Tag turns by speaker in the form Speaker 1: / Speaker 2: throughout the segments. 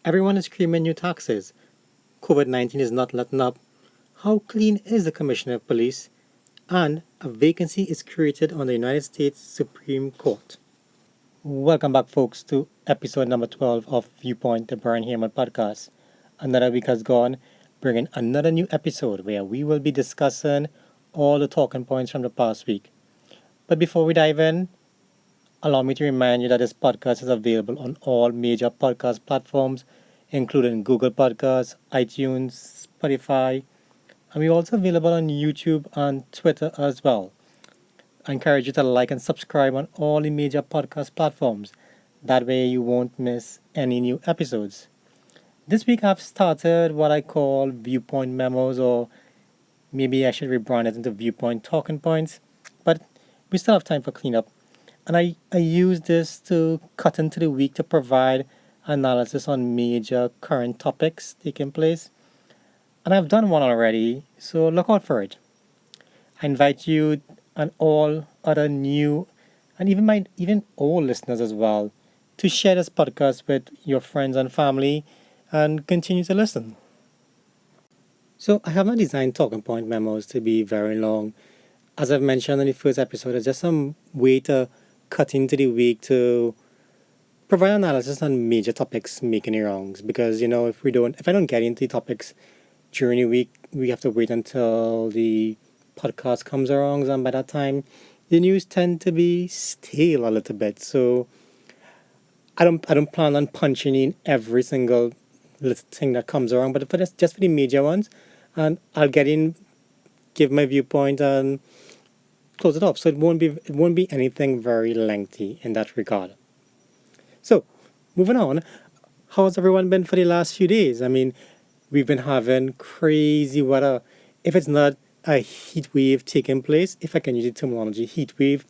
Speaker 1: Everyone is screaming new taxes. COVID-19 is not letting up. How clean is the Commissioner of Police? And a vacancy is created on the United States Supreme Court. Welcome back, folks, to episode number 12 of Viewpoint, the Brian Heeraman podcast. Another week has gone, bringing another new episode where we will be discussing all the talking points from the past week. But before we dive in, allow me to remind you that this podcast is available on all major podcast platforms, including Google Podcasts, iTunes, Spotify, and we're also available on YouTube and Twitter as well. I encourage you to like and subscribe on all the major podcast platforms. That way you won't miss any new episodes. This week I've started what I call Viewpoint Memos, or maybe I should rebrand it into Viewpoint Talking Points, but we still have time for cleanup. And I use this to cut into the week to provide analysis on major current topics taking place. And I've done one already, so look out for it. I invite you and all other new and even old listeners as well to share this podcast with your friends and family and continue to listen. So I have not designed talking point memos to be very long. As I've mentioned in the first episode, it's just some way to cut into the week to provide analysis on major topics making the rounds. Because if I don't get into the topics during the week, we have to wait until the podcast comes around, and by that time, the news tend to be stale a little bit. So I don't plan on punching in every single little thing that comes around, but for this, just for the major ones, and I'll get in, give my viewpoint, and close it off. So it won't be anything very lengthy in that regard. So moving on, how's everyone been for the last few days? I mean, we've been having crazy weather. If it's not a heat wave taking place, if I can use the terminology heat wave,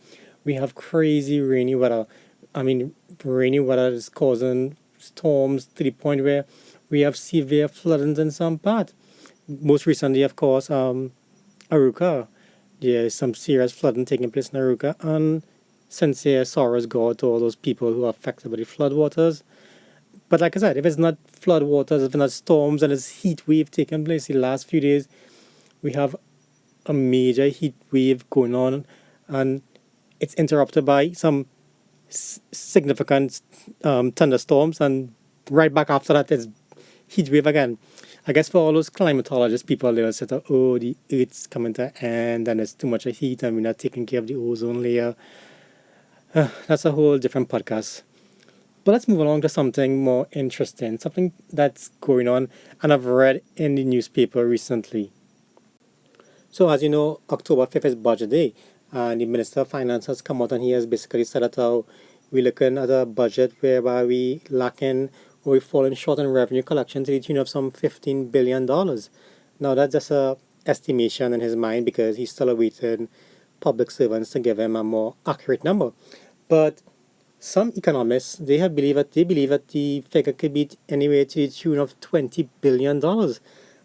Speaker 1: we have crazy rainy weather. I mean, rainy weather is causing storms to the point where we have severe floodings in some part. Most recently, of course, Aruka. There's some serious flooding taking place in Aruka, and sincere sorrows go to all those people who are affected by the floodwaters. But like I said, if it's not floodwaters, if it's not storms, and it's heat wave taking place the last few days, we have a major heat wave going on, and it's interrupted by some significant thunderstorms, and right back after that, it's heat wave again. I guess for all those climatologists, people they will say, "Oh, the Earth's coming to an end, and there's too much of heat, and we're not taking care of the ozone layer." That's a whole different podcast. But let's move along to something more interesting, something that's going on, and I've read in the newspaper recently. So, as you know, October 5th is budget day, and the Minister of Finance has come out and he has basically said that we're looking at a budget whereby we lacking or we're falling short in revenue collection to the tune of some $15 billion. Now, that's just a estimation in his mind because he's still awaiting public servants to give him a more accurate number. But some economists they believe that the figure could be anywhere to the tune of $20 billion.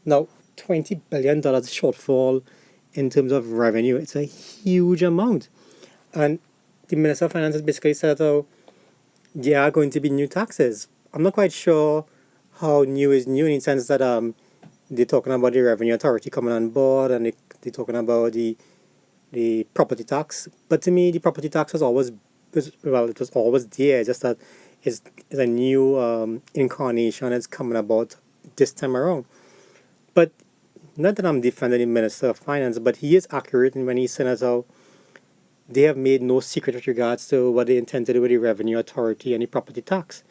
Speaker 1: Now, $20 billion shortfall in terms of revenue, it's a huge amount. And the Minister of Finance has basically said, oh, there are going to be new taxes. I'm not quite sure how new is new in the sense that they're talking about the Revenue Authority coming on board, and they're talking about the property tax. But to me, the property tax it was always there, just that it's a new incarnation that's coming about this time around. But not that I'm defending the Minister of Finance, but he is accurate when he says how they have made no secret with regards to what they intend to do with the Revenue Authority and the property tax.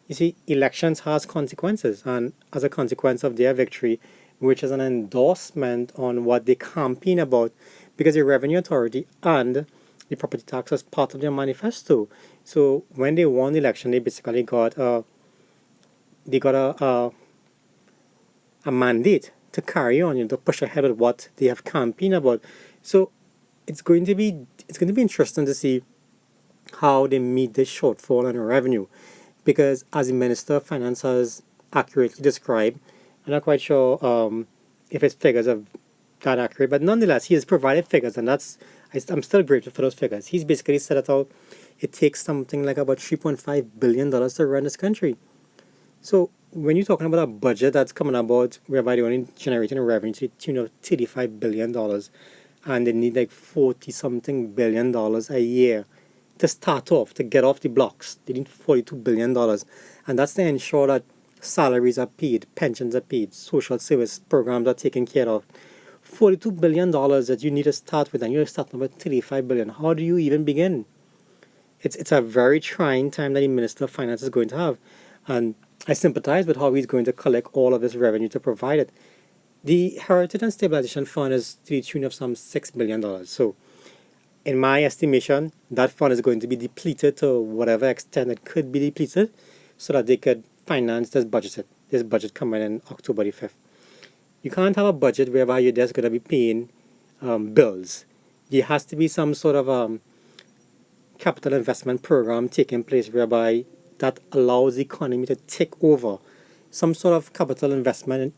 Speaker 1: You see, elections has consequences, and as a consequence of their victory, which is an endorsement on what they campaign about, because the Revenue Authority and the property tax was part of their manifesto. So when they won the election, they basically got a mandate to carry on, to push ahead with what they have campaigned about. So it's going to be interesting to see how they meet this shortfall in revenue, because as the Minister of Finance has accurately described, I'm not quite sure if his figures are that accurate, but nonetheless, he has provided figures, and I'm still grateful for those figures. He's basically said that it takes something like about $3.5 billion to run this country. So when you're talking about a budget that's coming about whereby they're only generating a revenue to the tune of $35 billion and they need like 40 something billion a year to start off, to get off the blocks. They need $42 billion. And that's to ensure that salaries are paid, pensions are paid, social service programs are taken care of. $42 billion that you need to start with, and you're starting with 35 billion. How do you even begin? It's a very trying time that the Minister of Finance is going to have. And I sympathize with how he's going to collect all of this revenue to provide it. The Heritage and Stabilization Fund is to the tune of some $6 billion. So, in my estimation, that fund is going to be depleted to whatever extent it could be depleted so that they could finance this budget coming in October the 5th. You can't have a budget whereby you're just going to be paying bills. There has to be some sort of capital investment program taking place whereby that allows the economy to take over. Some sort of capital investment,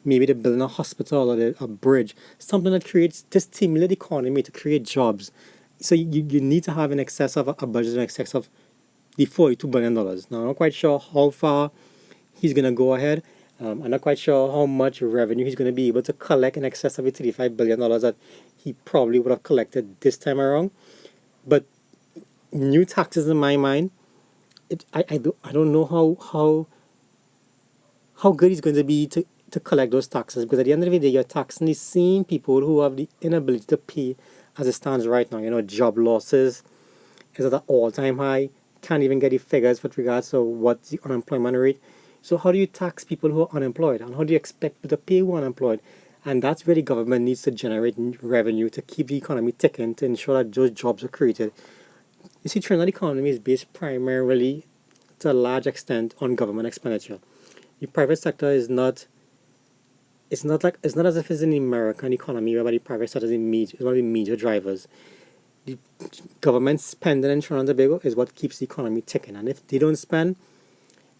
Speaker 1: maybe they're building a hospital or a bridge, something that creates to stimulate the economy to create jobs. So you need to have an excess of a budget in excess of the $42 billion. Now I'm not quite sure how far he's going to go ahead. I'm not quite sure how much revenue he's going to be able to collect in excess of the $35 billion that he probably would have collected this time around. But new taxes in my mind, I don't know how good he's going to be to collect those taxes, because at the end of the day you're taxing the same people who have the inability to pay as it stands right now. Job losses is at an all-time high. Can't even get the figures with regards to what's the unemployment rate. So how do you tax people who are unemployed, and how do you expect people to pay who are unemployed? And that's where the government needs to generate revenue to keep the economy ticking, to ensure that those jobs are created. You see, Trinidad economy is based primarily, to a large extent, on government expenditure. The private sector is not. It's not as if it's an American economy where the private sector is one of the major drivers. The government spending in Trinidad and Tobago is what keeps the economy ticking. And if they don't spend,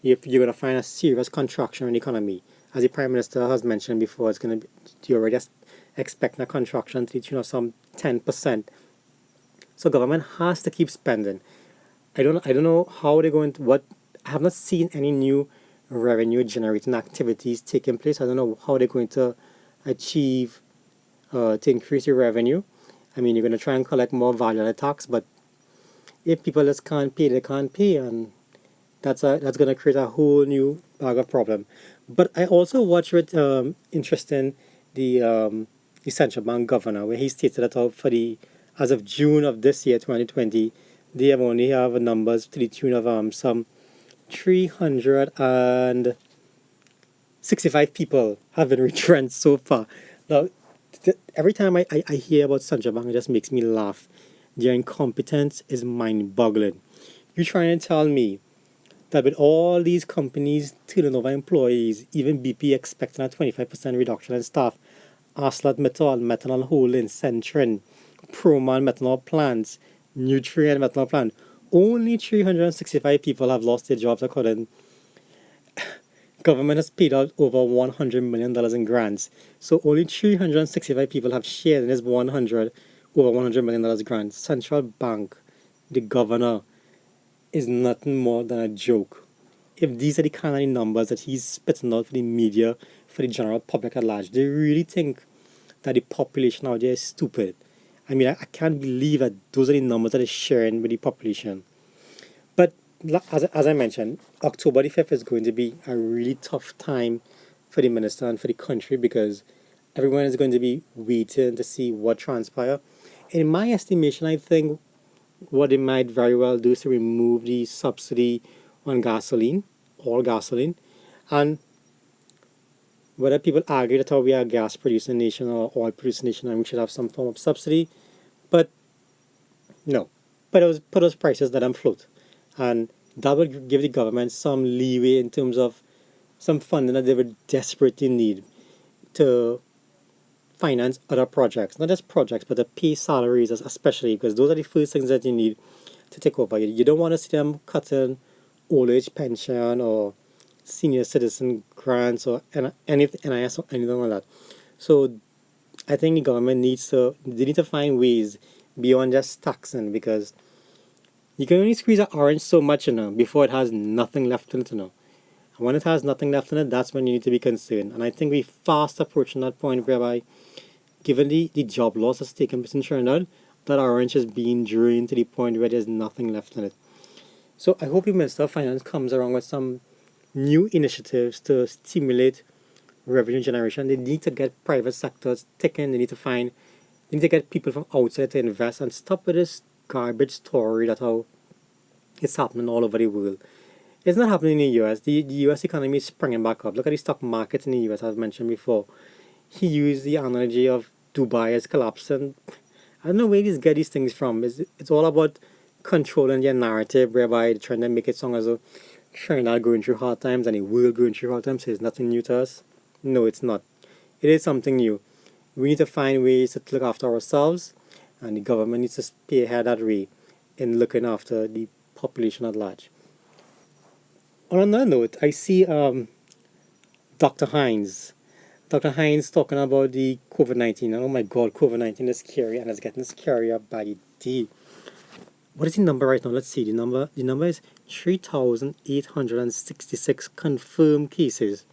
Speaker 1: if you're going to find a serious contraction in the economy. As the Prime Minister has mentioned before, it's going to be, you're already expecting a contraction to the tune of some 10%. So government has to keep spending. I don't know how they're going to, what, I have not seen any new revenue generating activities taking place. I don't know how they're going to achieve to increase your revenue. I mean, you're going to try and collect more value added tax, but if people just can't pay, they can't pay, and that's going to create a whole new bag of problem. But I also watched with interesting the central bank governor, where he stated that for the as of June of this year 2020, they have only have numbers to the tune of some 365 people have been retrenched so far. Now, every time I hear about central bank, it just makes me laugh. Their incompetence is mind-boggling. You're trying to tell me that with all these companies turning over employees, even BP expecting a 25% reduction in staff, ArcelorMittal, Methanol Holdings, Centrin, Proman Methanol plants, Nutrien Methanol plant, only 365 people have lost their jobs according. Government has paid out over $100 million in grants. So only 365 people have shared in this over $100 million grants. Central bank, the governor, is nothing more than a joke. If these are the kind of numbers that he's spitting out for the media, for the general public at large, they really think that the population out there is stupid. I mean, I can't believe that those are the numbers that he's sharing with the population. But as I mentioned, October the 5th is going to be a really tough time for the minister and for the country, because everyone is going to be waiting to see what transpires. In my estimation, I think what they might very well do is to remove the subsidy on gasoline, all gasoline, and whether people argue that we are a gas producing nation or oil producing nation and we should have some form of subsidy, but no, put those prices that float, and that would give the government some leeway in terms of some funding that they would desperately need to finance other projects, not just projects, but to pay salaries, especially because those are the first things that you need to take over. You don't want to see them cutting old age pension or senior citizen grants or any NIS or anything like that. So I think the government they need to find ways beyond just taxing, because you can only squeeze an orange so much before it has nothing left in it. And when it has nothing left in it, that's when you need to be concerned. And I think we fast approaching that point whereby, given the job loss that's taken place in Trinidad, that orange is being drained to the point where there's nothing left in it. So I hope the Minister of Finance comes around with some new initiatives to stimulate revenue generation. They need to get private sectors taken. They need to get people from outside to invest and stop with this garbage story that how it's happening all over the world. It's not happening in the US. The US economy is springing back up. Look at the stock market in the US, I've mentioned before. He used the analogy of Dubai as collapsing. I don't know where these get these things from. It's all about controlling their narrative, whereby they're trying to make it sound as though China going through hard times and the world going through hard times. So it's nothing new to us. No, it's not. It is something new. We need to find ways to look after ourselves, and the government needs to spearhead that way in looking after the population at large. On another note, I see Dr. Hines. Dr. Hines talking about the COVID 19. And oh my God, COVID 19 is scary and it's getting scarier by the day. What is the number right now? Let's see. The number is 3,866 confirmed cases.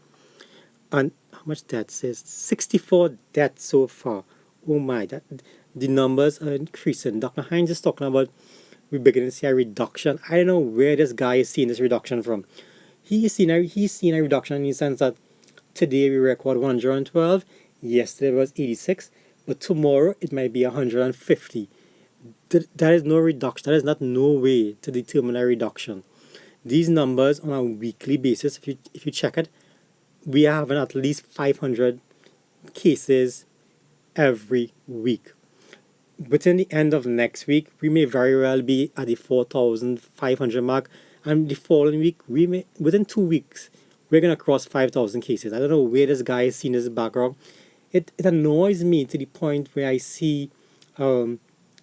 Speaker 1: And how much deaths is 64 deaths so far. Oh my, the numbers are increasing. Dr. Hines is talking about we're beginning to see a reduction. I don't know where this guy is seeing this reduction from. He's seen a reduction in the sense that today we record 112, yesterday was 86, but tomorrow it might be 150. That is no reduction. That is not no way to determine a reduction. These numbers on a weekly basis, if you check it, we are having at least 500 cases every week. Within the end of next week, we may very well be at the 4,500 mark, and the following week, within 2 weeks, we're gonna cross 5,000 cases. I don't know where this guy is seeing this background. It annoys me to the point where I see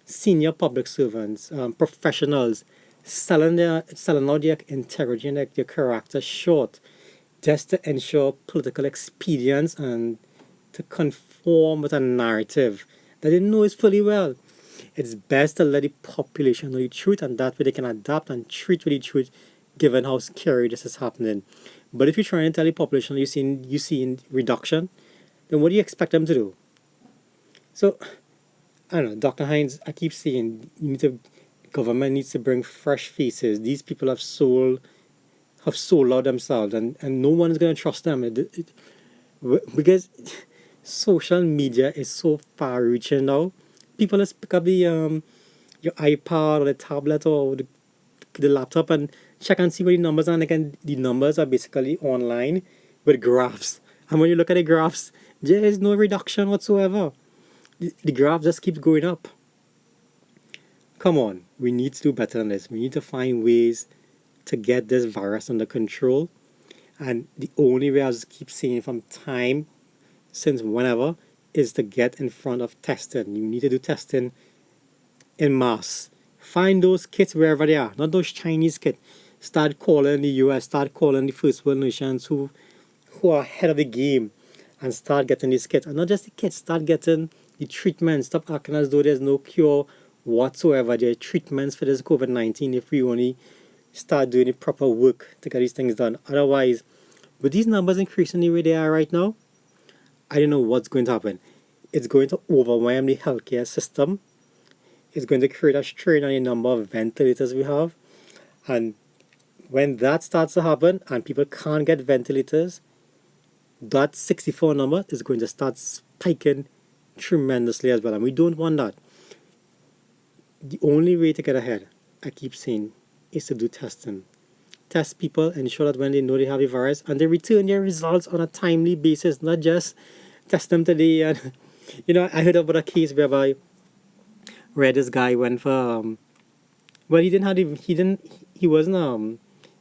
Speaker 1: senior public servants, professionals, selling out their integrity and their character short, just to ensure political expedience and to conform with a narrative that they know is fully well. It's best to let the population know the truth, and that way they can adapt and treat with the truth, given how scary this is happening. But if you're trying to tell the population you see reduction, then what do you expect them to do? So I don't know, Dr. Hines, I keep saying government needs to bring fresh faces. These people have sold out themselves, and no one is going to trust them. Because social media is so far reaching now. People just pick up the your iPad or the tablet or the laptop and check and see what the numbers are. And the numbers are basically online with graphs. And when you look at the graphs, there is no reduction whatsoever. The graph just keeps going up. Come on, we need to do better than this. We need to find ways to get this virus under control. And the only way, I just keep saying from time, since whenever, is to get in front of testing. You need to do testing in mass. Find those kits wherever they are, not those Chinese kits. Start calling the US, start calling the first world nations who are ahead of the game, and start getting these kits. And not just the kits, start getting the treatment. Stop acting as though there's no cure whatsoever. There are treatments for this COVID 19 if we only start doing the proper work to get these things done. Otherwise, with these numbers increasing the way they are right now, I don't know what's going to happen. It's going to overwhelm the healthcare system. It's going to create a strain on the number of ventilators we have. And when that starts to happen and people can't get ventilators, that 64 number is going to start spiking tremendously as well. And we don't want that. The only way to get ahead, I keep saying, is to do testing. Test people, ensure that when they know they have the virus, and they return their results on a timely basis, not just test them today. And I heard about a case where this guy went for well, he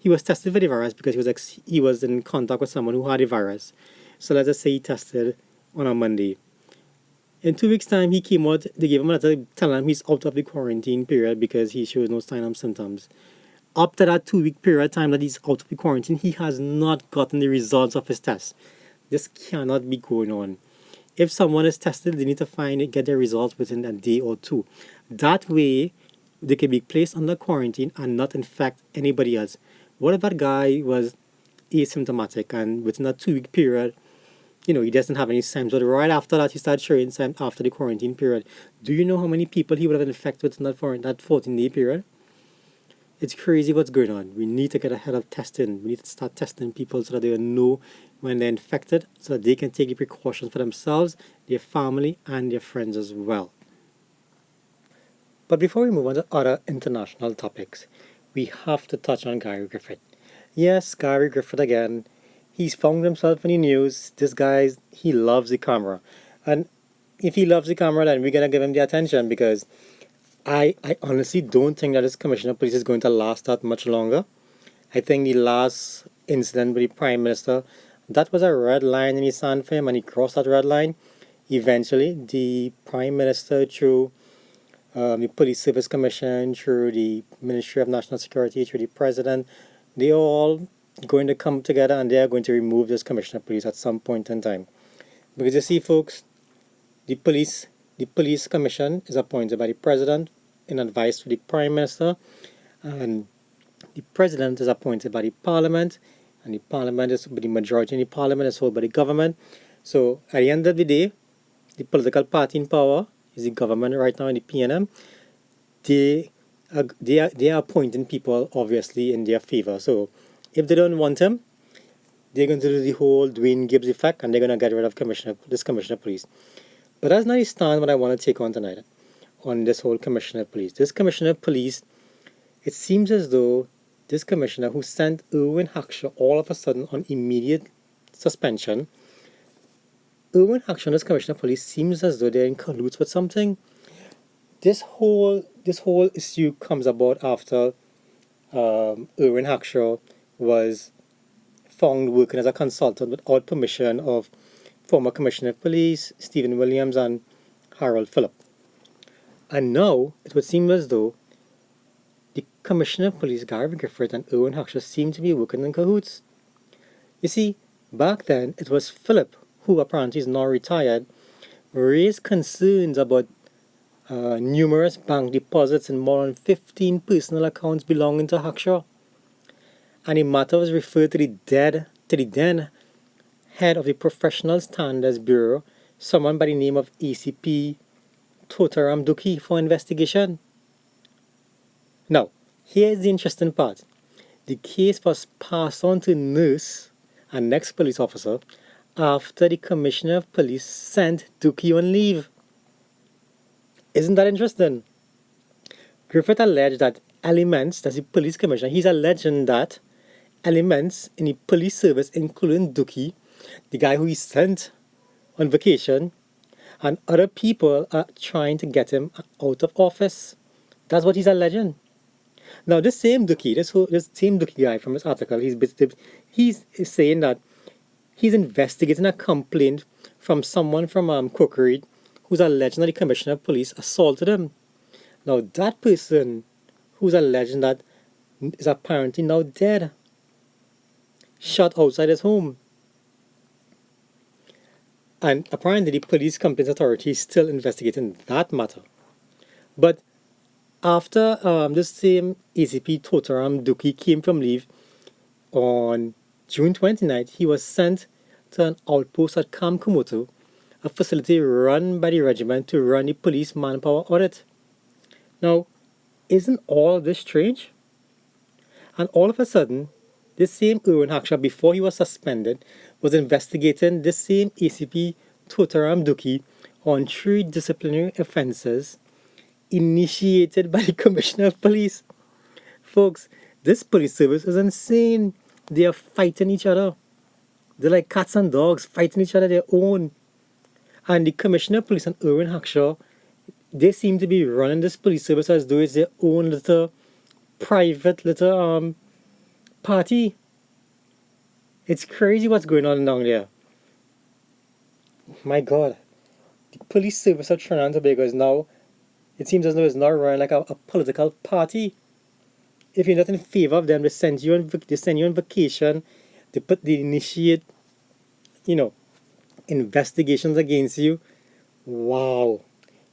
Speaker 1: was tested for the virus because he was in contact with someone who had the virus. So let's just say he tested on a Monday. In 2 weeks' time, he came out. They gave him a letter telling him he's out of the quarantine period because he shows no sign of symptoms. Up to that 2 week period of time that he's out of the quarantine, he has not gotten the results of his test. This cannot be going on. If someone is tested, they need to get their results within a day or two. That way, they can be placed under quarantine and not infect anybody else. What if that guy was asymptomatic, and within a 2 week period, he doesn't have any symptoms. But right after that, he started showing symptoms after the quarantine period. Do you know how many people he would have infected within that 14-day period? It's crazy what's going on. We need to get ahead of testing. We need to start testing people so that they know when they're infected, so that they can take the precautions for themselves, their family, and their friends as well. But before we move on to other international topics, we have to touch on Gary Griffith. Yes, Gary Griffith again. He's found himself in the news. This guy, he loves the camera. And if he loves the camera, then we're going to give him the attention, because I honestly don't think that this commissioner of police is going to last that much longer. I think the last incident with the Prime Minister, that was a red line in the sand for him, and he crossed that red line. Eventually, the Prime Minister, through the Police Service Commission, through the Ministry of National Security, through the President, they all going to come together, and they are going to remove this commissioner of police at some point in time. Because you see, folks, the police commission is appointed by the President in advice to the Prime Minister, and the President is appointed by the Parliament, and the Parliament is, the majority in the Parliament is held by the government. So at the end of the day, the political party in power is the government right now in the T&amp. They are appointing people obviously in their favor. So if they don't want him, they're going to do the whole Dwayne Gibbs effect, and they're going to get rid of this commissioner of police. But that's not the stand what I want to take on tonight, on this whole commissioner of police. This commissioner of police, it seems as though this commissioner who sent Irwin Hackshaw all of a sudden on immediate suspension, Irwin Hackshaw and this commissioner of police seems as though they're in cahoots with something. This whole issue comes about after Irwin Hackshaw was found working as a consultant without permission of former Commissioner of Police Stephen Williams and Harold Phillip. And now it would seem as though the Commissioner of Police Gary Griffith and Irwin Hackshaw seem to be working in cahoots. You see, back then it was Phillip, who apparently is now retired, raised concerns about numerous bank deposits in more than 15 personal accounts belonging to Hackshaw. And the matter was referred to the then head of the Professional Standards Bureau, someone by the name of ACP Totaram Duki, for investigation. Now, here's the interesting part. The case was passed on to nurse and next police officer after the Commissioner of Police sent Duki on leave. Isn't that interesting? Griffith alleged that elements, that's the police commissioner, he's alleging that elements in the police service, including Duki, the guy who he sent on vacation, and other people are trying to get him out of office. That's what he's alleging. Now, this same Duki guy from this article, he's saying that he's investigating a complaint from someone from Cookery who's alleging that the Commissioner of Police assaulted him. Now, that person who's alleging that is apparently now dead, shot outside his home. And apparently the Police Complaints Authority is still investigating that matter. But after this same ACP Totaram Duki came from leave on June 29th, he was sent to an outpost at Camp Komoto, a facility run by the regiment to run the police manpower audit. Now, isn't all of this strange? And all of a sudden, this same Irwin Hackshaw, before he was suspended, was investigating this same ACP Totaram Duki on 3 disciplinary offences initiated by the Commissioner of Police. Folks, this police service is insane. They are fighting each other. They're like cats and dogs fighting each other their own. And the Commissioner of Police and Irwin Hackshaw, they seem to be running this police service as though it's their own little private little party. It's crazy what's going on down there. My God. The police service of Trinidad and Tobago is now, it seems as though it's now running like a political party. If you're not in favor of them, they send you on vacation. They initiate, investigations against you. Wow.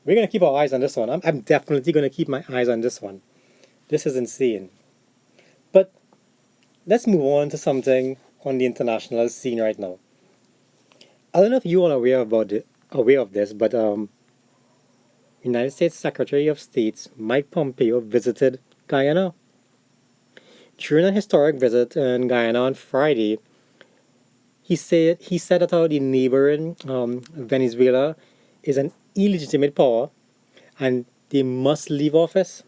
Speaker 1: We're going to keep our eyes on this one. I'm definitely going to keep my eyes on this one. This is insane. But let's move on to something on the international scene right now. I don't know if you are aware of this, but United States Secretary of State Mike Pompeo visited Guyana. During a historic visit in Guyana on Friday, he said that how the neighboring Venezuela is an illegitimate power and they must leave office.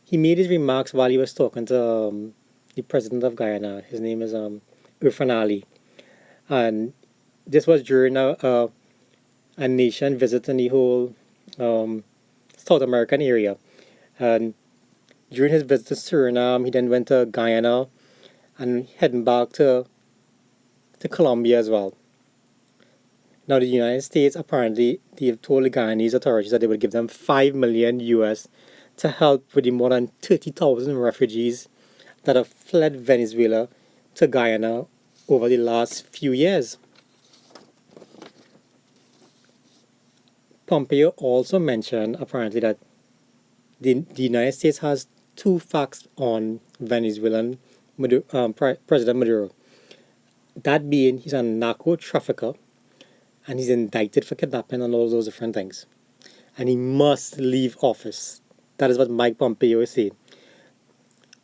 Speaker 1: He made his remarks while he was talking to the president of Guyana. His name is Irfan Ali, and this was during a nation visiting the whole um, South American area. And during his visit to Suriname, he then went to Guyana and heading back to Colombia as well. Now, the United States apparently they've told the Guyanese authorities that they would give them 5 million US to help with the more than 30,000 refugees that have fled Venezuela to Guyana over the last few years. Pompeo also mentioned apparently that the United States has two facts on Venezuelan President Maduro. That being, he's a narco trafficker and he's indicted for kidnapping and all those different things. And he must leave office. That is what Mike Pompeo is saying.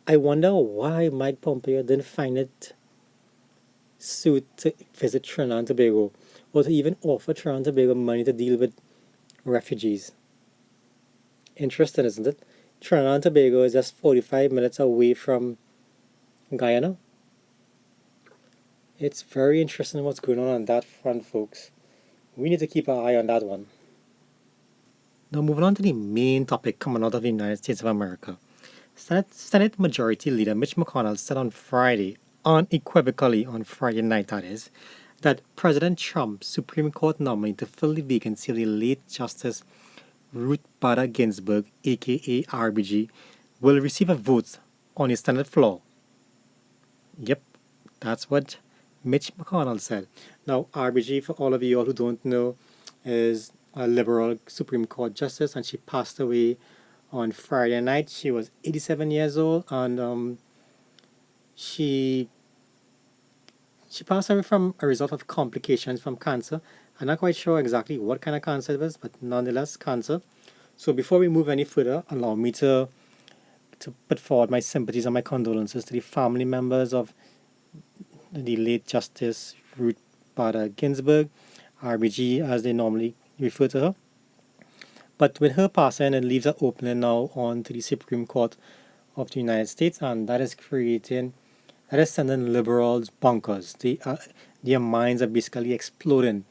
Speaker 1: I wonder why Mike Pompeo didn't find it suit to visit Trinidad and Tobago or to even offer Trinidad and Tobago money to deal with refugees. Interesting, isn't it? Trinidad and Tobago is just 45 minutes away from Guyana. It's very interesting what's going on that front, folks. We need to keep our eye on that one. Now, moving on to the main topic coming out of the United States of America. Senate Majority Leader Mitch McConnell said on Friday, unequivocally on Friday night that is, that President Trump's Supreme Court nominee to fill the vacancy of the late Justice Ruth Bader Ginsburg, aka RBG, will receive a vote on the Senate floor. Yep, that's what Mitch McConnell said. Now, RBG, for all of you all who don't know, is a liberal Supreme Court justice, and she passed away on Friday night. She was 87 years old, and she she passed away from a result of complications from cancer. I'm not quite sure exactly what kind of cancer it was, but nonetheless, cancer. So before we move any further, allow me to put forward my sympathies and my condolences to the family members of the late Justice Ruth Bader Ginsburg, RBG as they normally refer to her. But with her passing, it leaves an opening now on to the Supreme Court of the United States, and that is sending liberals bonkers. Their minds are basically exploding,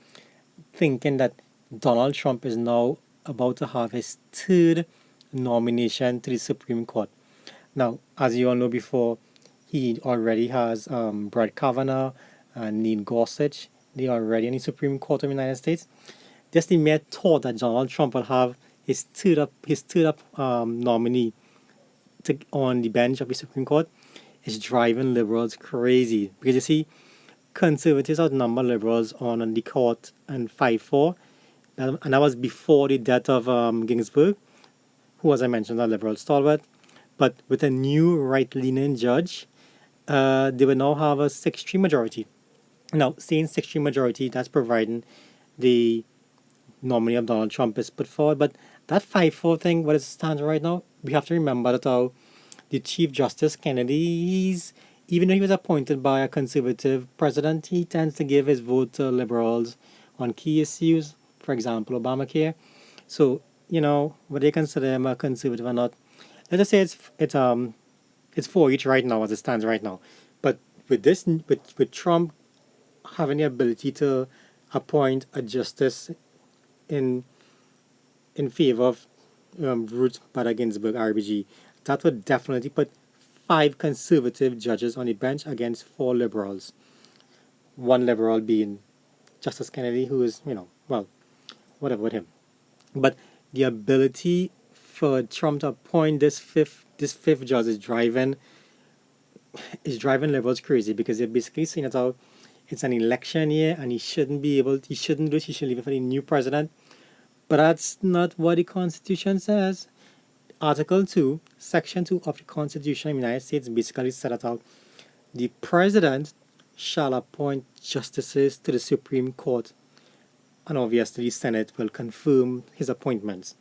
Speaker 1: thinking that Donald Trump is now about to have his third nomination to the Supreme Court. Now, as you all know before, he already has Brett Kavanaugh and Neil Gorsuch. They are already in the Supreme Court of the United States. Just the mere thought that Donald Trump will have his third up nominee on the bench of the Supreme Court is driving liberals crazy. Because you see, conservatives outnumber liberals on the court and 5-4. And that was before the death of Ginsburg, who, as I mentioned, a liberal stalwart. But with a new right-leaning judge, they will now have a 6-3 majority. Now, saying 6-3 majority, that's providing the nominee of Donald Trump is put forward. But that 5-4 thing, what it stands right now, we have to remember that the Chief Justice Kennedy, even though he was appointed by a conservative president, he tends to give his vote to liberals on key issues, for example, Obamacare. So, whether they consider him a conservative or not, let's just say it's for each right now as it stands right now. But with Trump having the ability to appoint a justice in in favor of Ruth Bader Ginsburg, RBG, that would definitely put 5 conservative judges on the bench against 4 liberals. One liberal being Justice Kennedy, who is, well, whatever with him. But the ability for Trump to appoint this fifth judge is driving liberals crazy because they're basically saying that it's an election year and he shouldn't do it, he should leave it for the new president. But that's not what the Constitution says. Article 2, Section 2 of the Constitution of the United States basically set it out. The President shall appoint justices to the Supreme Court, and obviously the Senate will confirm his appointments.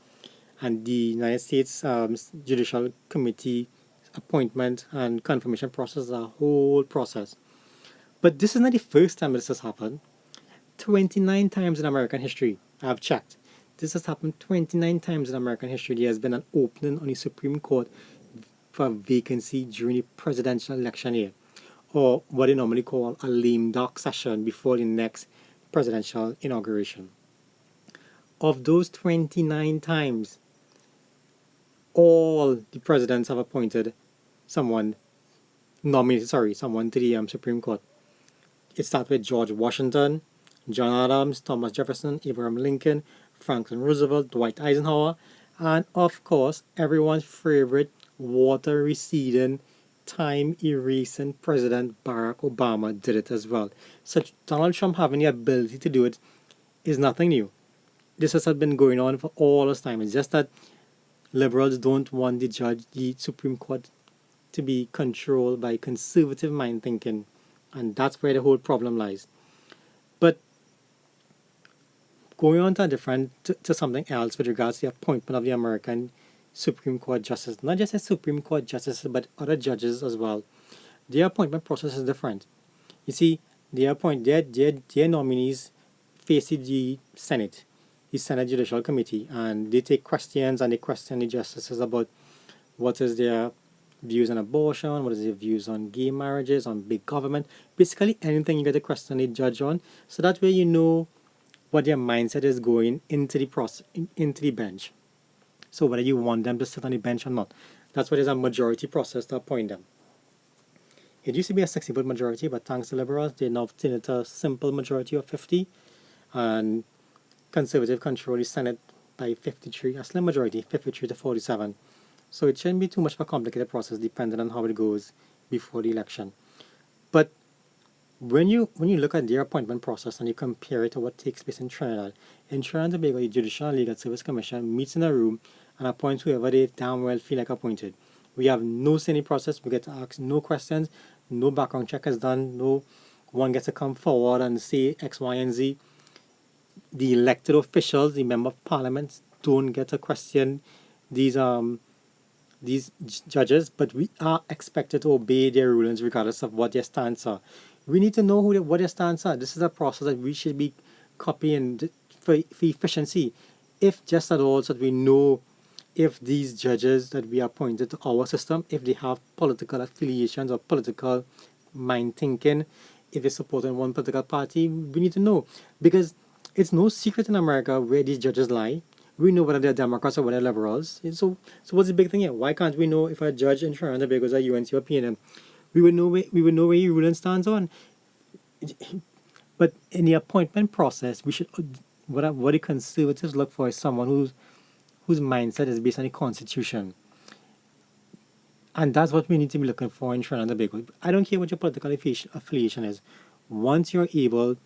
Speaker 1: And the United States Judicial Committee appointment and confirmation process is a whole process. But this is not the first time this has happened. 29 times in American history, I've checked. This has happened 29 times in American history. There has been an opening on the Supreme Court for a vacancy during the presidential election year, or what they normally call a lame duck session before the next presidential inauguration. Of those 29 times, all the presidents have appointed someone, someone to the Supreme Court. It started with George Washington, John Adams, Thomas Jefferson, Abraham Lincoln, Franklin Roosevelt, Dwight Eisenhower, and of course, everyone's favorite water receding, time erasing President Barack Obama did it as well. So Donald Trump having the ability to do it is nothing new. This has been going on for all this time. It's just that liberals don't want the Supreme Court to be controlled by conservative mind thinking, and that's where the whole problem lies. But going on to something else with regards to the appointment of the American Supreme Court justice, not just a Supreme Court justices, but other judges as well. Their appointment process is different. You see, their nominees face the Senate, the Senate Judicial Committee, and they take questions and they question the justices about what is their views on abortion, what is their views on gay marriages, on big government, basically anything you get to question the judge on. So that way you know what their mindset is going into the process, into the bench. So whether you want them to sit on the bench or not, that's why there's a majority process to appoint them. It used to be a 60-vote majority, but thanks to liberals, they now turned it to a simple majority of 50, and conservative control the Senate by 53, a slim majority, 53 to 47. So it shouldn't be too much of a complicated process depending on how it goes before the election. But when you look at their appointment process and you compare it to what takes place in Trinidad and Tobago, the Judicial and Legal Service Commission meets in a room and appoints whoever they damn well feel like appointed. We have no Senate process. We get to ask no questions. No background check is done. No one gets to come forward and say X, Y, and Z. The elected officials, the member of parliament, don't get to question these judges, but we are expected to obey their rulings regardless of what their stance are. We need to know what their stance are. This is a process that we should be copying for efficiency, if just at all, so that we know if these judges that we appointed to our system, if they have political affiliations or political mind thinking, if they're supporting one political party, we need to know. Because it's no secret in America where these judges lie. We know whether they're Democrats or whether they're liberals. So what's the big thing here? Why can't we know if a judge in Trinidad and Tobago is a UNC or P&M? We would know where your ruling stands on. But in the appointment process, we should what the conservatives look for is someone whose mindset is based on the Constitution. And that's what we need to be looking for in Trinidad and Tobago. I don't care what your political affiliation is. Once you're able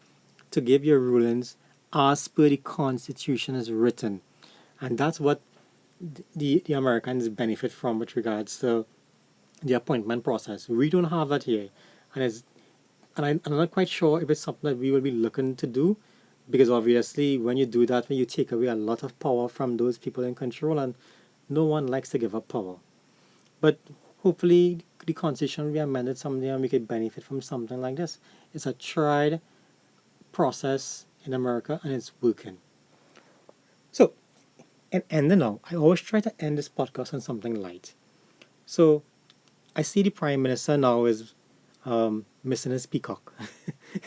Speaker 1: to give your rulings as per the Constitution is written, and that's what the Americans benefit from with regards to the appointment process. We don't have that here, and I'm not quite sure if it's something that we will be looking to do, because obviously when you do that, when you take away a lot of power from those people in control, and no one likes to give up power. But hopefully the Constitution will be amended someday and we could benefit from something like this. It's a tried process in America and it's working. So, and ending now, I always try to end this podcast on something light. So, I see the Prime Minister now is missing his peacock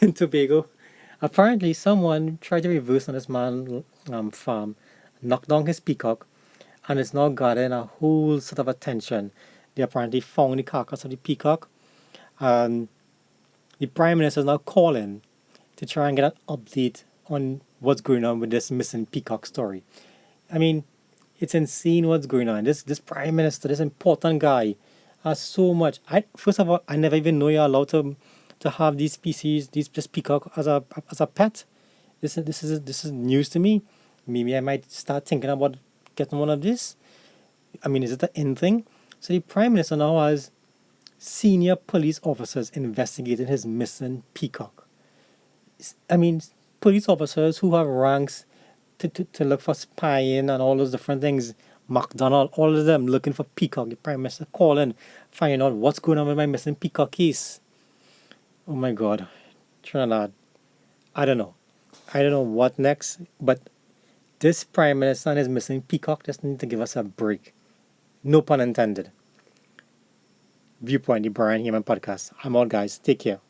Speaker 1: in Tobago. Apparently, someone tried to reverse on this man's farm, knocked down his peacock, and it's now gotten a whole sort of attention. They apparently found the carcass of the peacock, and the Prime Minister is now calling to try and get an update on what's going on with this missing peacock story. I mean, it's insane what's going on. This Prime Minister, this important guy, has so much. First of all, I never even know you're allowed to have these species, this peacock as a pet. This is news to me. Maybe I might start thinking about getting one of these. I mean, is it the in thing? So the Prime Minister now has Senior police officers investigated his missing peacock. I mean, police officers who have ranks to look for spying and all those different things. McDonald, all of them looking for peacock. The prime minister calling, finding out what's going on with my missing peacock case. Oh my God, Trinidad. I don't know. I don't know what next, but this prime minister and his missing peacock just need to give us a break. No pun intended. Viewpoint, the Brian Heeraman podcast. I'm out, guys. Take care.